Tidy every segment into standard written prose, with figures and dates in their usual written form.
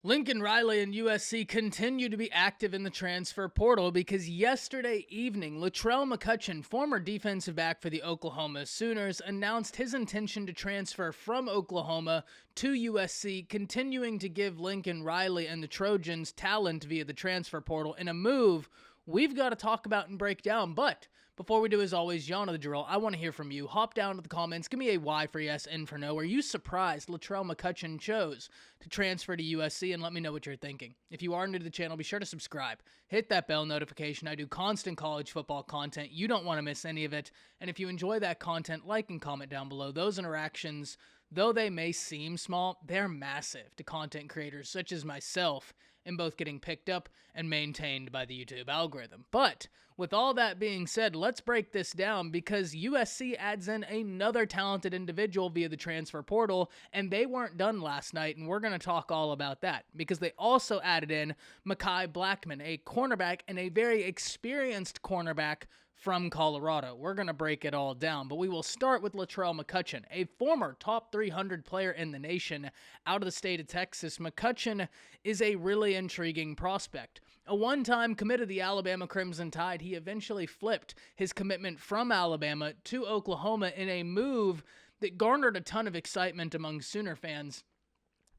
Lincoln Riley and USC continue to be active in the transfer portal because yesterday evening, Latrell McCutchen, former defensive back for the Oklahoma Sooners, announced his intention to transfer from Oklahoma to USC, continuing to give Lincoln Riley and the Trojans talent via the transfer portal in a move we've got to talk about and break down. But before we do, as always, y'all know the drill. I want to hear from you. Hop down to the comments. Give me a Y for yes, N for no. Are you surprised Latrell McCutchen chose to transfer to USC? And let me know what you're thinking. If you are new to the channel, be sure to subscribe. Hit that bell notification. I do constant college football content. You don't want to miss any of it. And if you enjoy that content, like and comment down below. Those interactions, though they may seem small, they're massive to content creators such as myself in both getting picked up and maintained by the YouTube algorithm. But with all that being said, let's break this down because USC adds in another talented individual via the transfer portal, and they weren't done last night, and we're going to talk all about that because they also added in Mekhi Blackmon, a cornerback and a very experienced cornerback from Colorado. We're going to break it all down, but we will start with Latrell McCutchen, a former top 300 player in the nation out of the state of Texas. McCutchen is a really intriguing prospect. A one-time commit of the Alabama Crimson Tide, he eventually flipped his commitment from Alabama to Oklahoma in a move that garnered a ton of excitement among Sooner fans.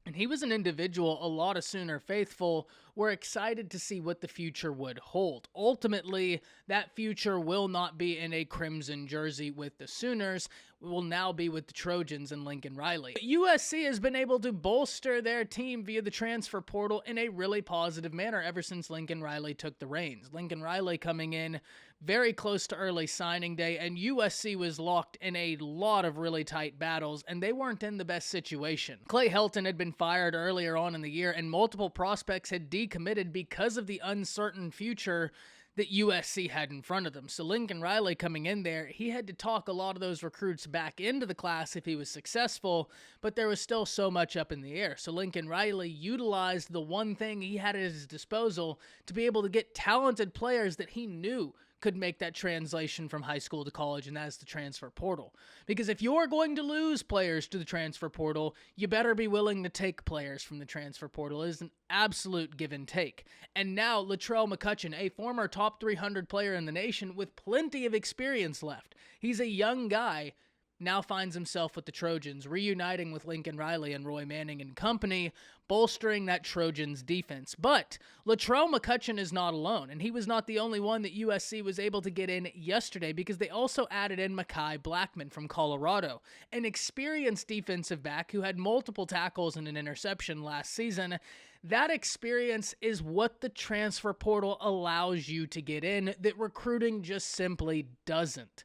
And he was an individual a lot of Sooner faithful were excited to see what the future would hold. Ultimately, that future will not be in a crimson jersey with the Sooners. It will now be with the Trojans and Lincoln Riley. USC has been able to bolster their team via the transfer portal in a really positive manner ever since Lincoln Riley took the reins. Lincoln Riley coming in very close to early signing day, and USC was locked in a lot of really tight battles, and they weren't in the best situation. Clay Helton had been fired earlier on in the year, and multiple prospects had decommitted because of the uncertain future that USC had in front of them. So Lincoln Riley coming in there, he had to talk a lot of those recruits back into the class if he was successful, but there was still so much up in the air. So Lincoln Riley utilized the one thing he had at his disposal to be able to get talented players that he knew could make that translation from high school to college, and that's the transfer portal. Because if you're going to lose players to the transfer portal, you better be willing to take players from the transfer portal. It is an absolute give and take. And now Latrell McCutchen, a former top 300 player in the nation with plenty of experience left. He's a young guy, now finds himself with the Trojans, reuniting with Lincoln Riley and Roy Manning and company, bolstering that Trojans defense. But Latrell McCutchen is not alone, and he was not the only one that USC was able to get in yesterday because they also added in Mekhi Blackmon from Colorado, an experienced defensive back who had multiple tackles and an interception last season. That experience is what the transfer portal allows you to get in that recruiting just simply doesn't.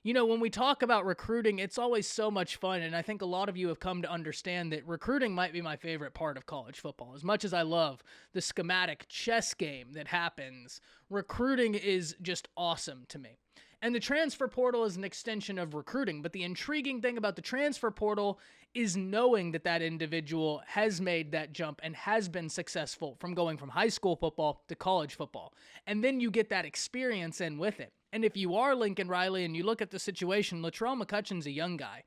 You know, when we talk about recruiting, it's always so much fun, and I think a lot of you have come to understand that recruiting might be my favorite part of college football. As much as I love the schematic chess game that happens, recruiting is just awesome to me. And the transfer portal is an extension of recruiting, but the intriguing thing about the transfer portal is knowing that that individual has made that jump and has been successful from going from high school football to college football. And then you get that experience in with it. And if you are Lincoln Riley and you look at the situation, Latrell McCutchen's a young guy.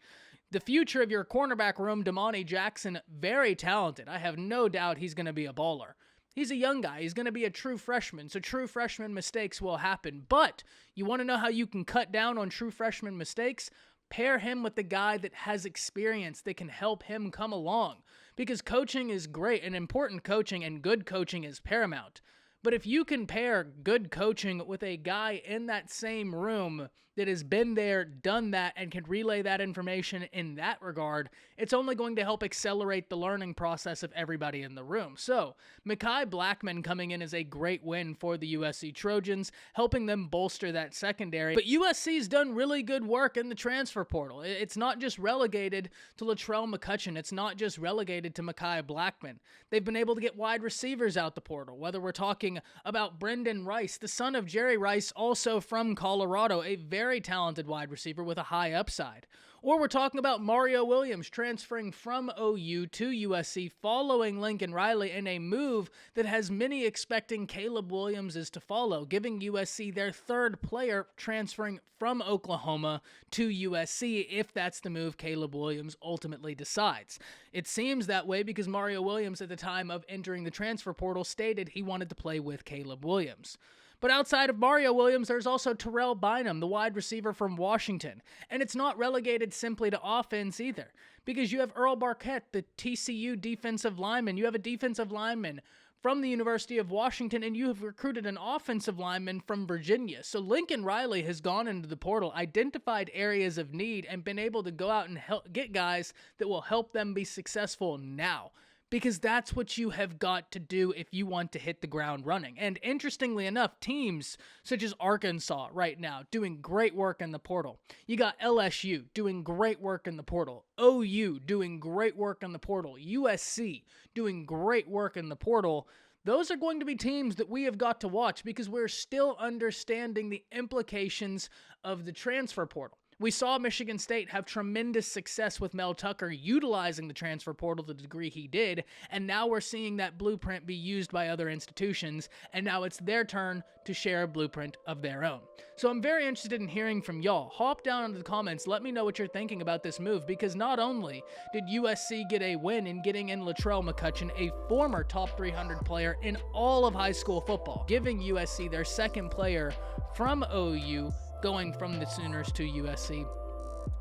The future of your cornerback room, Damani Jackson, very talented. I have no doubt he's going to be a baller. He's a young guy. He's going to be a true freshman, so true freshman mistakes will happen. But you want to know how you can cut down on true freshman mistakes? Pair him with the guy that has experience that can help him come along. Because coaching is great, and important coaching and good coaching is paramount. But if you can pair good coaching with a guy in that same room that has been there, done that, and can relay that information in that regard, it's only going to help accelerate the learning process of everybody in the room. So, Mekhi Blackmon coming in is a great win for the USC Trojans, helping them bolster that secondary. But USC's done really good work in the transfer portal. It's not just relegated to Latrell McCutchen. It's not just relegated to Mekhi Blackmon. They've been able to get wide receivers out the portal, whether we're talking about Brendan Rice, the son of Jerry Rice, also from Colorado, a very talented wide receiver with a high upside. Or we're talking about Mario Williams transferring from OU to USC following Lincoln Riley in a move that has many expecting Caleb Williams is to follow, giving USC their third player transferring from Oklahoma to USC if that's the move Caleb Williams ultimately decides. It seems that way because Mario Williams at the time of entering the transfer portal stated he wanted to play with Caleb Williams. But outside of Mario Williams, there's also Terrell Bynum, the wide receiver from Washington. And it's not relegated simply to offense either, because you have Earl Barquette, the TCU defensive lineman. You have a defensive lineman from the University of Washington, and you have recruited an offensive lineman from Virginia. So Lincoln Riley has gone into the portal, identified areas of need, and been able to go out and get guys that will help them be successful now. Because that's what you have got to do if you want to hit the ground running. And interestingly enough, teams such as Arkansas right now doing great work in the portal. You got LSU doing great work in the portal. OU doing great work in the portal. USC doing great work in the portal. Those are going to be teams that we have got to watch because we're still understanding the implications of the transfer portal. We saw Michigan State have tremendous success with Mel Tucker utilizing the transfer portal to the degree he did, and now we're seeing that blueprint be used by other institutions, and now it's their turn to share a blueprint of their own. So I'm very interested in hearing from y'all. Hop down into the comments, let me know what you're thinking about this move, because not only did USC get a win in getting in Latrell McCutchen, a former top 300 player in all of high school football, giving USC their second player from OU, going from the Sooners to USC,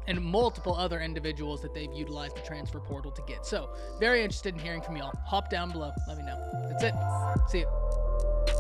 and multiple other individuals that they've utilized the transfer portal to get. So, very interested in hearing from y'all. Hop down below. Let me know. That's it. See ya.